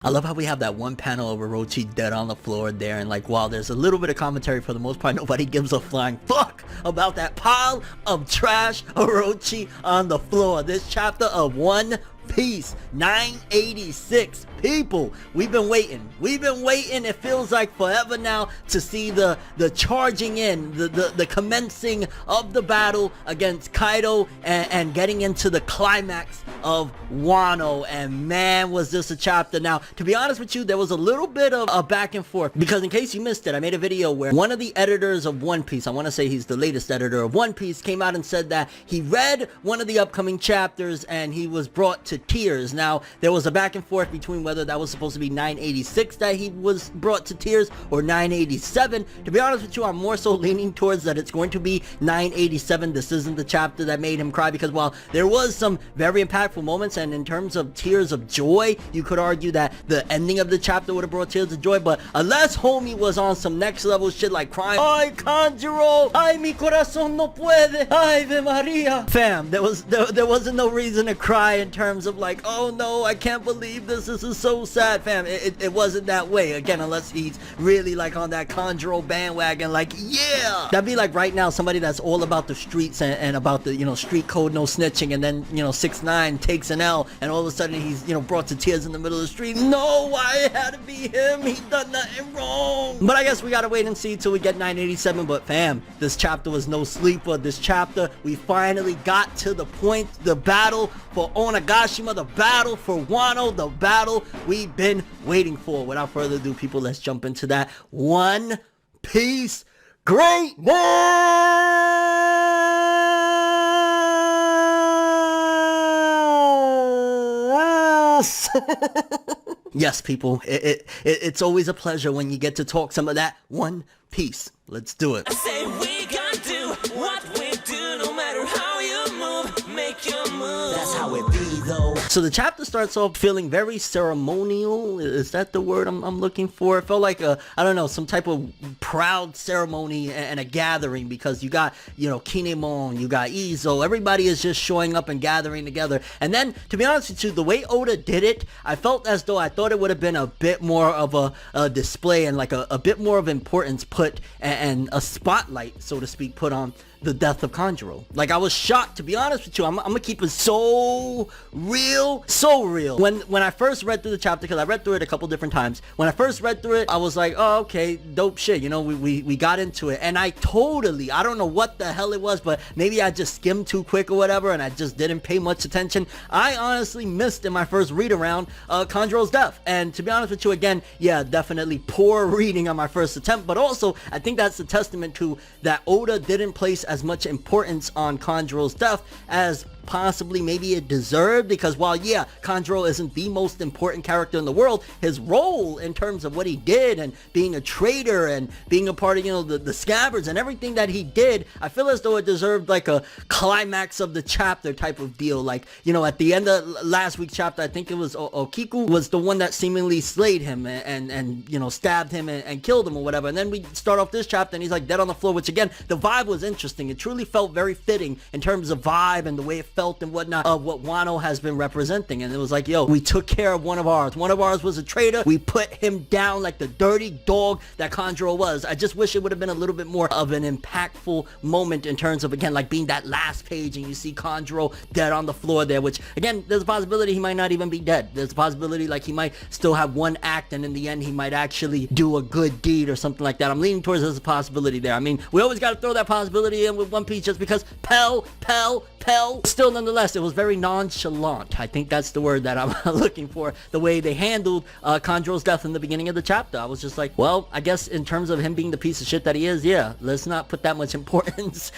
I love how we have that one panel of Orochi dead on the floor there, and like while there's a little bit of commentary, for the most part nobody gives a flying fuck about that pile of trash Orochi on the floor. This chapter of One Piece 986. People, we've been waiting, it feels like forever now to see the charging in, the commencing of the battle against Kaido and getting into the climax of Wano. And man, was this a chapter. Now, to be honest with you, there was a little bit of a back and forth, because in case you missed it, I made a video where one of the editors of One Piece, I want to say he's the latest editor of One Piece, came out and said that he read one of the upcoming chapters and he was brought to tears. Now, there was a back and forth between whether that was supposed to be 986 that he was brought to tears or 987. To be honest with you, I'm more so leaning towards that it's going to be 987. This isn't the chapter that made him cry, because while there was some very impactful moments, and in terms of tears of joy, you could argue that the ending of the chapter would have brought tears of joy. But unless homie was on some next level shit like crying, ay Kanjuro, ay mi corazón no puede, ay de Maria, fam, there wasn't no reason to cry in terms of like, oh no, I can't believe this is so sad, fam. It wasn't that way, again, unless he's really like on that Kanjuro bandwagon, like, yeah, that'd be like right now somebody that's all about the streets and about the, you know, street code, no snitching, and then, you know, 6ix9ine takes an L and all of a sudden he's, you know, brought to tears in the middle of the street. No, why it had to be him? He done nothing wrong. But I guess we gotta wait and see till we get 987. But fam, this chapter was no sleeper. This chapter, we finally got to the point, the battle for Onigashima, the battle for Wano, the battle we've been waiting for. Without further ado, people, let's jump into that One Piece greatness. Yes, people, it's always a pleasure when you get to talk some of that One Piece. Let's do it. I say we gonna do what we do, no matter how you move, make your move. That's how it be, though. So the chapter starts off feeling very ceremonial. Is that the word I'm looking for? It felt like I don't know, some type of proud ceremony and a gathering, because you got, you know, Kinemon, you got Izo, everybody is just showing up and gathering together. And then, to be honest with you, the way Oda did it, I felt as though I thought it would have been a bit more of a display and like a bit more of importance put and a spotlight, so to speak, put on the death of Kanjuro. Like, I was shocked, to be honest with you. I'm gonna keep it so real. When I first read through the chapter, because I read through it a couple different times, when I first read through it, I was like, oh, okay, dope shit, you know, we got into it. And I don't know what the hell it was, but maybe I just skimmed too quick or whatever, and I just didn't pay much attention. I honestly missed in my first read around Kanjuro's death. And to be honest with you, again, yeah, definitely poor reading on my first attempt, but also I think that's a testament to that Oda didn't place as much importance on Kanjuro's death as possibly maybe it deserved, because while yeah, Kanjuro isn't the most important character in the world, his role in terms of what he did and being a traitor and being a part of, you know, the scabbards and everything that he did, I feel as though it deserved like a climax of the chapter type of deal. Like, you know, at the end of last week's chapter, I think it was Okiku was the one that seemingly slayed him and you know, stabbed him and killed him or whatever. And then we start off this chapter and he's like dead on the floor, which again, the vibe was interesting. It truly felt very fitting in terms of vibe and the way it felt and whatnot of what Wano has been representing. And it was like, yo, we took care of one of ours was a traitor, we put him down like the dirty dog that Kanjuro was. I just wish it would have been a little bit more of an impactful moment in terms of, again, like being that last page and you see Kanjuro dead on the floor there, which again, there's a possibility he might not even be dead. There's a possibility like he might still have one act and in the end he might actually do a good deed or something like that. I'm leaning towards there's a possibility there. I mean, we always got to throw that possibility in with One Piece just because Pell. Still, nonetheless, it was very nonchalant. I think that's the word that I'm looking for. The way they handled Kanjuro's death in the beginning of the chapter. I was just like, well, I guess in terms of him being the piece of shit that he is, yeah, let's not put that much importance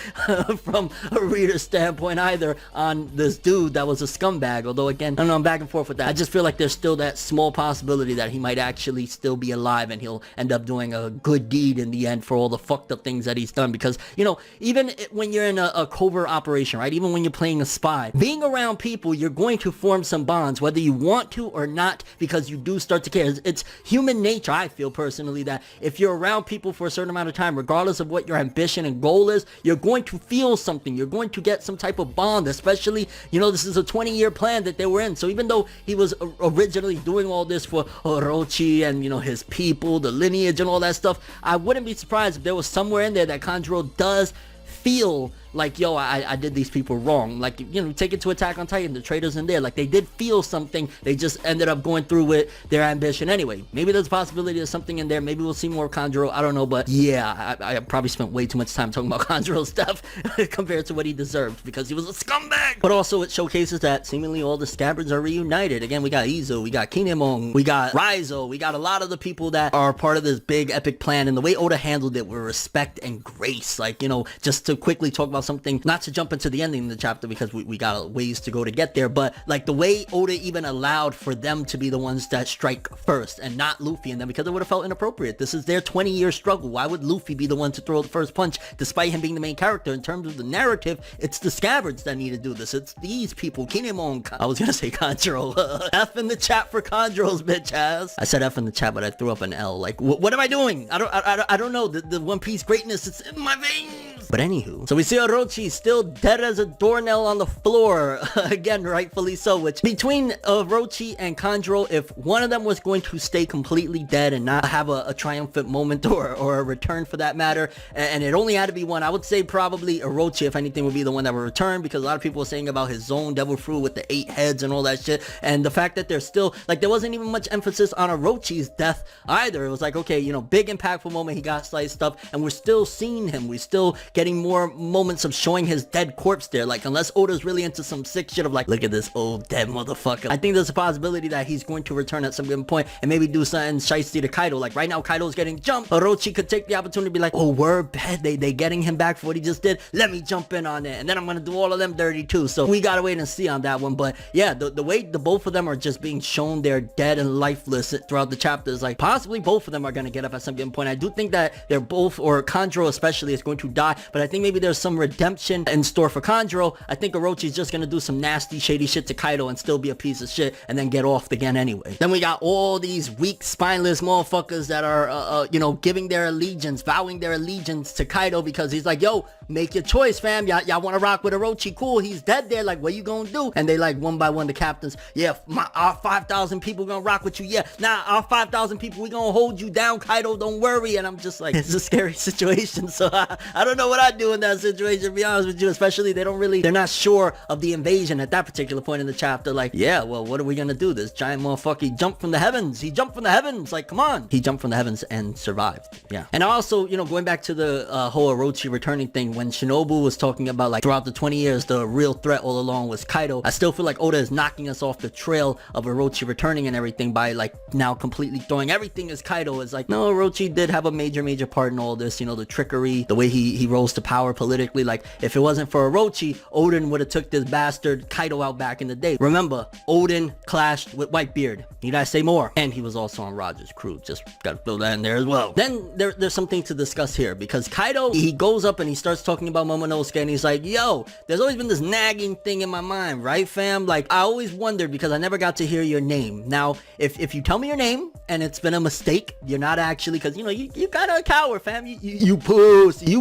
from a reader's standpoint either on this dude that was a scumbag. Although, again, I don't know, I'm back and forth with that. I just feel like there's still that small possibility that he might actually still be alive and he'll end up doing a good deed in the end for all the fucked up things that he's done. Because, you know, even when you're in a covert operation, right, even even when you're playing a spy. Being around people, you're going to form some bonds, whether you want to or not, because you do start to care. It's human nature, I feel personally, that if you're around people for a certain amount of time, regardless of what your ambition and goal is, you're going to feel something. You're going to get some type of bond, especially, you know, this is a 20-year plan that they were in. So even though he was originally doing all this for Orochi and, you know, his people, the lineage and all that stuff, I wouldn't be surprised if there was somewhere in there that Kanjuro does feel like, yo, I did these people wrong. Like, you know, take it to Attack on Titan, the traitors in there, like, they did feel something, they just ended up going through with their ambition anyway. Maybe there's a possibility of something in there, maybe we'll see more of Kanjuro, I don't know, but yeah, I probably spent way too much time talking about Kanjuro stuff compared to what he deserved, because he was a scumbag. But also, it showcases that seemingly all the scabbards are reunited. Again, we got Izo, we got Kinemon, we got Raizo, we got a lot of the people that are part of this big epic plan, and the way Oda handled it with respect and grace. Like, you know, just to quickly talk about something, not to jump into the ending of the chapter because we got ways to go to get there, but like the way Oda even allowed for them to be the ones that strike first and not Luffy and them, because it would have felt inappropriate. This is their 20-year struggle. Why would Luffy be the one to throw the first punch despite him being the main character? In terms of the narrative, it's the scabbards that need to do this. It's these people. Kinemon, I was gonna say Kanjuro. F in the chat for Kanjuro's bitch ass. I said F in the chat, but I threw up an L. Like, what am I doing? I don't know. The One Piece greatness, it's in my veins. But anywho, so we see Orochi still dead as a doornail on the floor. Again, rightfully so, which between Orochi and Kanjuro, if one of them was going to stay completely dead and not have a triumphant moment or a return for that matter, and it only had to be one, I would say probably Orochi, if anything, would be the one that would return, because a lot of people were saying about his zone devil fruit with the 8 heads and all that shit, and the fact that there's still, like, there wasn't even much emphasis on Orochi's death either. It was like, okay, you know, big impactful moment, he got sliced up, and we're still seeing him, we're still getting more moments of showing his dead corpse there. Like, unless Oda's really into some sick shit of like, look at this old dead motherfucker, I think there's a possibility that he's going to return at some given point and maybe do something shiesty to Kaido. Like right now, Kaido's getting jumped. Orochi could take the opportunity to be like, oh, we're bad, they getting him back for what he just did, let me jump in on it, and then I'm gonna do all of them dirty too. So we gotta wait and see on that one. But yeah, the way the both of them are just being shown they're dead and lifeless throughout the chapters, like possibly both of them are gonna get up at some given point. I do think that they're both, or Kanjuro especially, is going to die, but I think maybe there's some redemption in store for Kanjuro. I think Orochi's just gonna do some nasty shady shit to Kaido and still be a piece of shit and then get off again anyway. Then we got all these weak spineless motherfuckers that are you know, giving their allegiance, vowing their allegiance to Kaido, because he's like, yo, make your choice, fam. Y'all want to rock with Orochi? Cool, he's dead there, like, what you gonna do? And they like one by one, the captains, yeah, our 5,000 people gonna rock with you, yeah, nah, our 5,000 people, we gonna hold you down, Kaido, don't worry. And I'm just like, it's a scary situation, so I don't know what I'd do in that situation, to be honest with you. Especially they're not sure of the invasion at that particular point in the chapter. Like, yeah, well, what are we gonna do? This giant motherfucker, he jumped from the heavens, like, come on, he jumped from the heavens and survived. Yeah. And also, you know, going back to the whole Orochi returning thing, when Shinobu was talking about like throughout the 20 years the real threat all along was Kaido, I still feel like Oda is knocking us off the trail of Orochi returning and everything by like now completely throwing everything as Kaido. Is like, no, Orochi did have a major part in all this, you know, the trickery, the way he rose to power politically. Like, if it wasn't for Orochi, Odin would have took this bastard Kaido out back in the day. Remember, Odin clashed with Whitebeard. Need I say more? And he was also on Roger's crew. Just gotta throw that in there as well. Then there's something to discuss here, because Kaido, he goes up and he starts talking about Momonosuke, and he's like, yo, there's always been this nagging thing in my mind, right, fam? Like, I always wondered, because I never got to hear your name. Now, if you tell me your name and it's been a mistake, you're not actually, because, you know, you kind of a coward, fam. You pussy.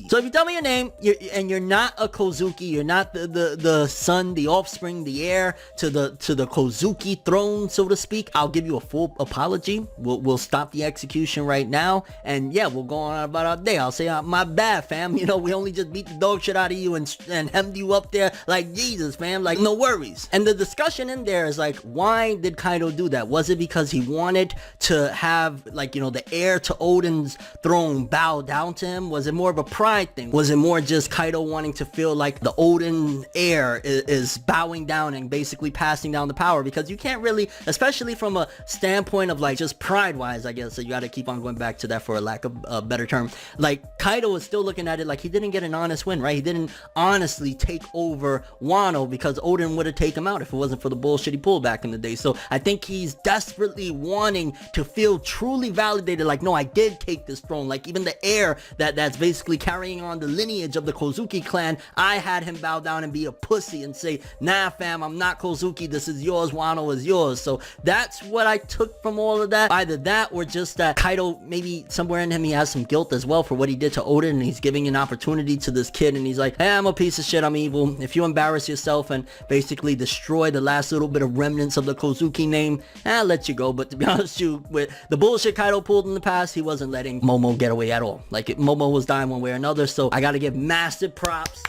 So if you tell me your name, you're not a Kozuki, you're not the son, the offspring, the heir to the Kozuki throne, so to speak, I'll give you a full apology. We'll stop the execution right now, and yeah, we'll go on about our day. I'll say, my bad, fam. You know, we only just beat the dog shit out of you and hemmed you up there like Jesus, fam. Like, no worries. And the discussion in there is like, why did Kaido do that? Was it because he wanted to have, like, you know, the heir to Odin's throne bow down to him? Was it more of a pride thing? Was it more just Kaido wanting to feel like the Odin heir is bowing down and basically passing down the power? Because you can't really, especially from a standpoint of like just pride wise, I guess, so you got to keep on going back to that for a lack of a better term. Like, Kaido was still looking at it like he didn't get an honest win, right? He didn't honestly take over Wano, because Odin would have taken him out if it wasn't for the bullshit he pulled back in the day. So I think he's desperately wanting to feel truly validated, like, no, I did take this throne. Like, even the heir that's basically basically carrying on the lineage of the Kozuki clan, I had him bow down and be a pussy and say, nah fam, I'm not Kozuki, this is yours, Wano is yours. So that's what I took from all of that. Either that or just that Kaido, maybe somewhere in him he has some guilt as well for what he did to Oden, and he's giving an opportunity to this kid, and he's like, hey, I'm a piece of shit, I'm evil. If you embarrass yourself and basically destroy the last little bit of remnants of the Kozuki name, I'll let you go. But to be honest with you, with the bullshit Kaido pulled in the past, he wasn't letting Momo get away at all. Like, Momo was dying one way or another, so I gotta give massive props.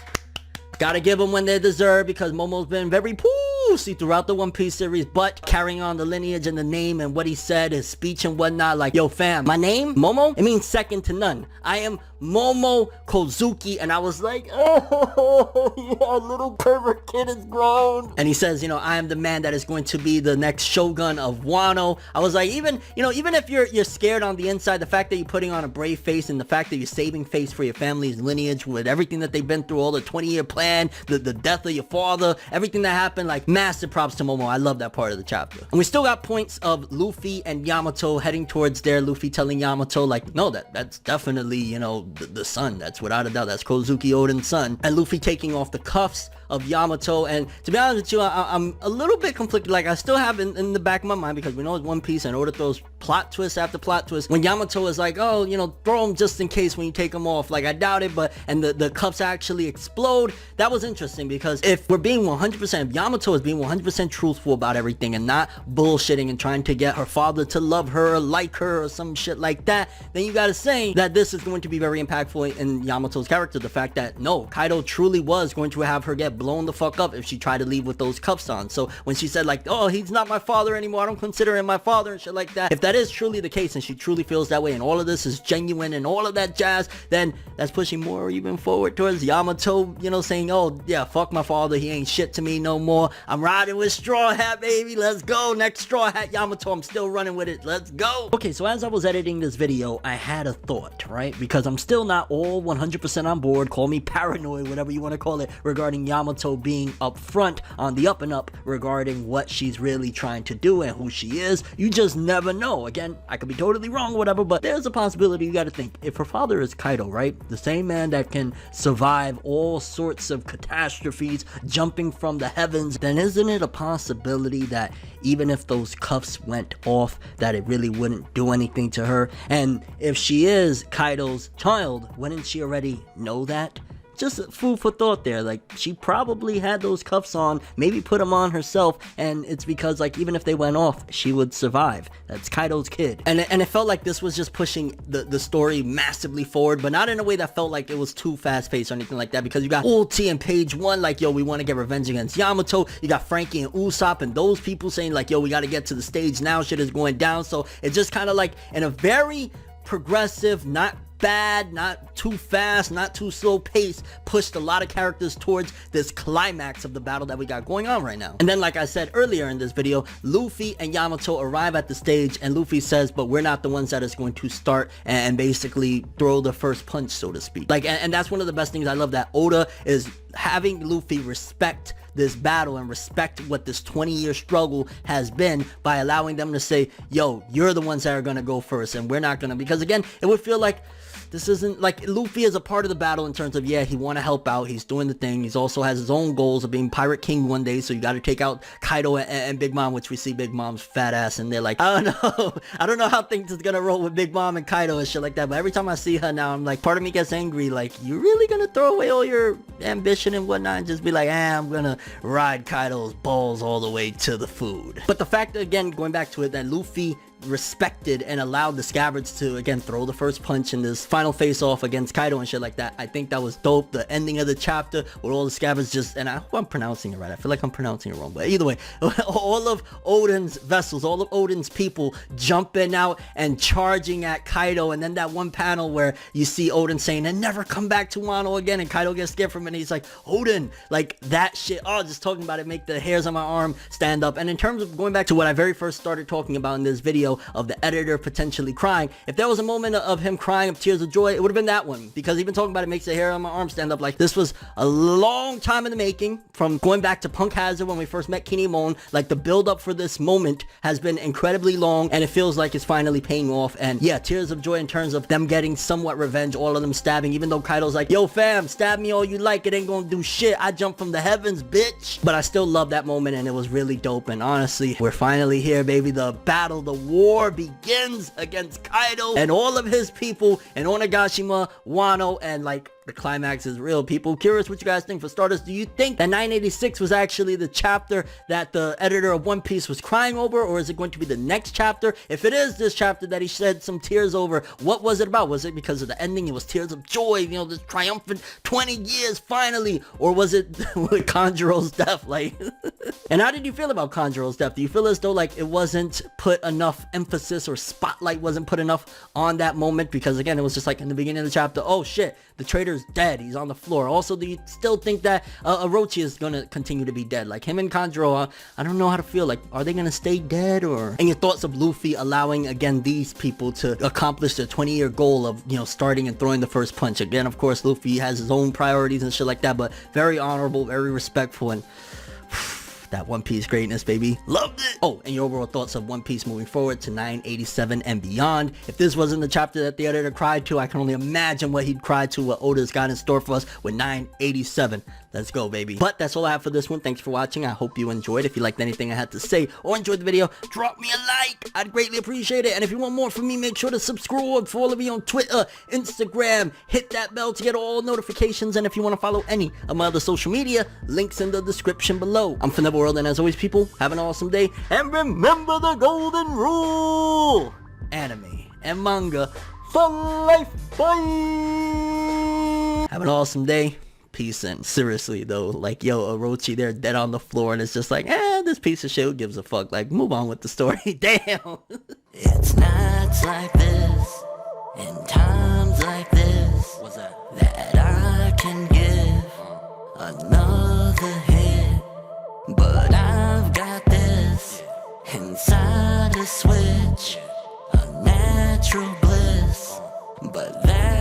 Gotta give them when they deserve, because Momo's been very pussy throughout the One Piece series, but carrying on the lineage and the name and what he said, his speech and whatnot, like, yo fam, my name, Momo, it means second to none. I am Momo Kozuki, and I was like, oh, yeah, little pervert kid is grown. And he says, you know, I am the man that is going to be the next shogun of Wano. I was like, even if you're scared on the inside, the fact that you're putting on a brave face and the fact that you're saving face for your family's lineage with everything that they've been through, all the 20-year plan, the death of your father, everything that happened, like, massive props to Momo. I love that part of the chapter. And we still got points of Luffy and Yamato heading towards there. Luffy telling Yamato, like, no, that's definitely, you know, the son. That's without a doubt. That's Kozuki Oden's son. And Luffy taking off the cuffs of Yamato. And to be honest with you, I'm a little bit conflicted. Like, I still have in the back of my mind, because we know it's One Piece and Oda throws plot twist after plot twist. When Yamato is like, oh, you know, throw him just in case when you take him off. Like, I doubt it, but, and the cuffs actually explode. That was interesting, because if we're being 100%, if Yamato is being 100% truthful about everything and not bullshitting and trying to get her father to love her, like her, or some shit like that, then you gotta say that this is going to be very impactful in Yamato's character. The fact that, no, Kaido truly was going to have her get blown the fuck up if she tried to leave with those cuffs on. So when she said, like, oh, he's not my father anymore, I don't consider him my father and shit like that, if that is truly the case and she truly feels that way and all of this is genuine and all of that jazz, then that's pushing more even forward towards Yamato, you know, saying, oh yeah, fuck my father, he ain't shit to me no more, I'm riding with Straw Hat, baby, let's go, next Straw Hat Yamato, I'm still running with it, let's go. Okay, so as I was editing this video, I had a thought, right? Because I'm still not all 100% on board, call me paranoid, whatever you want to call it, regarding Yamato being up front, on the up and up, regarding what she's really trying to do and who she is. You just never know. Again, I could be totally wrong or whatever, but there's a possibility. You got to think, if her father is Kaido, right, the same man that can survive all sorts of catastrophes, jumping from the heavens, then isn't it a possibility that even if those cuffs went off, that it really wouldn't do anything to her? And if she is Kaido's child, wouldn't she already know that? Just food for thought there. Like, she probably had those cuffs on, maybe put them on herself, and it's because, like, even if they went off, she would survive. That's Kaido's kid. And it felt like this was just pushing the story massively forward, but not in a way that felt like it was too fast-paced or anything like that, because you got Ulti and page 1, like, yo, we want to get revenge against Yamato. You got Frankie and Usopp and those people saying, like, yo, we got to get to the stage now, shit is going down. So it just kind of, like, in a very progressive, not bad, not too fast, not too slow pace, pushed a lot of characters towards this climax of the battle that we got going on right now. And then, like I said earlier in this video, Luffy and Yamato arrive at the stage, and Luffy says, but we're not the ones that is going to start and basically throw the first punch, so to speak. Like, and that's one of the best things I love, that Oda is having Luffy respect this battle and respect what this 20-year struggle has been by allowing them to say, yo, you're the ones that are gonna go first and we're not gonna, because again, it would feel like this isn't, like, Luffy is a part of the battle in terms of, yeah, he want to help out, he's doing the thing, he's also has his own goals of being Pirate King one day, so you got to take out Kaido and Big Mom, which we see Big Mom's fat ass, and they're like, I don't know how things is gonna roll with Big Mom and Kaido and shit like that, but every time I see her now, I'm like, part of me gets angry, like, you really gonna throw away all your ambition and whatnot and just be like, I'm gonna ride Kaido's balls all the way to the food? But the fact that, again, going back to it, that Luffy respected and allowed the scabbards to, again, throw the first punch in this final face-off against Kaido and shit like that, I think that was dope. The ending of the chapter where all the scabbards just, and I hope I'm pronouncing it right, I feel like I'm pronouncing it wrong, but either way, all of Oden's vessels, all of Oden's people jumping out and charging at Kaido, and then that one panel where you see Oden saying, and never come back to Wano again, and Kaido gets scared from it, and he's like, Oden, like, that shit, oh, just talking about it make the hairs on my arm stand up. And in terms of going back to what I very first started talking about in this video, video of the editor potentially crying. If there was a moment of him crying of tears of joy, it would have been that one, because even talking about it makes the hair on my arm stand up. Like, this was a long time in the making, from going back to Punk Hazard when we first met Kinemon. Like, the build up for this moment has been incredibly long, and it feels like it's finally paying off. And yeah, tears of joy in terms of them getting somewhat revenge, all of them stabbing, even though Kaido's like, yo fam, stab me all you like, it ain't gonna do shit, I jumped from the heavens, bitch. But I still love that moment, and it was really dope. And honestly, we're finally here, baby. The battle, the war begins against Kaido and all of his people in Onigashima, Wano, and like, the climax is real, people. Curious what you guys think. For starters, do you think that 986 was actually the chapter that the editor of One Piece was crying over, or is it going to be the next chapter? If it is this chapter that he shed some tears over, what was it about? Was it because of the ending? It was tears of joy, you know, this triumphant 20 years finally, or was it with Kanjuro's death? Like, and how did you feel about Kanjuro's death? Do you feel as though like it wasn't put enough emphasis, or spotlight wasn't put enough on that moment? Because again, it was just like in the beginning of the chapter, oh shit, the traitor's dead, he's on the floor. Also, do you still think that Orochi is gonna continue to be dead? Like him and Kanjuro, I don't know how to feel. Like, are they gonna stay dead? Or, and your thoughts of Luffy allowing again these people to accomplish their 20-year goal of, you know, starting and throwing the first punch. Again, of course, Luffy has his own priorities and shit like that, but very honorable, very respectful, and that One Piece greatness, baby. Loved it. Oh, and your overall thoughts of One Piece moving forward to 987 and beyond. If this wasn't the chapter that the editor cried to, I can only imagine what he'd cry to, what Oda's got in store for us with 987. Let's go, baby. But that's all I have for this one. Thanks for watching. I hope you enjoyed. If you liked anything I had to say or enjoyed the video, drop me a like. I'd greatly appreciate it. And if you want more from me, make sure to subscribe. Follow me on Twitter, Instagram. Hit that bell to get all notifications. And if you want to follow any of my other social media, links in the description below. I'm ForneverWorld, and as always, people, have an awesome day. And remember the golden rule. Anime and manga for life. Bye. Have an awesome day. Peace. And seriously though, like, yo, Orochi, they're dead on the floor, and it's just like, this piece of shit, who gives a fuck? Like, move on with the story. Damn. It's nights like this, and times like this, What's that? that I can give another hit. But I've got this inside a switch, a natural bliss. But that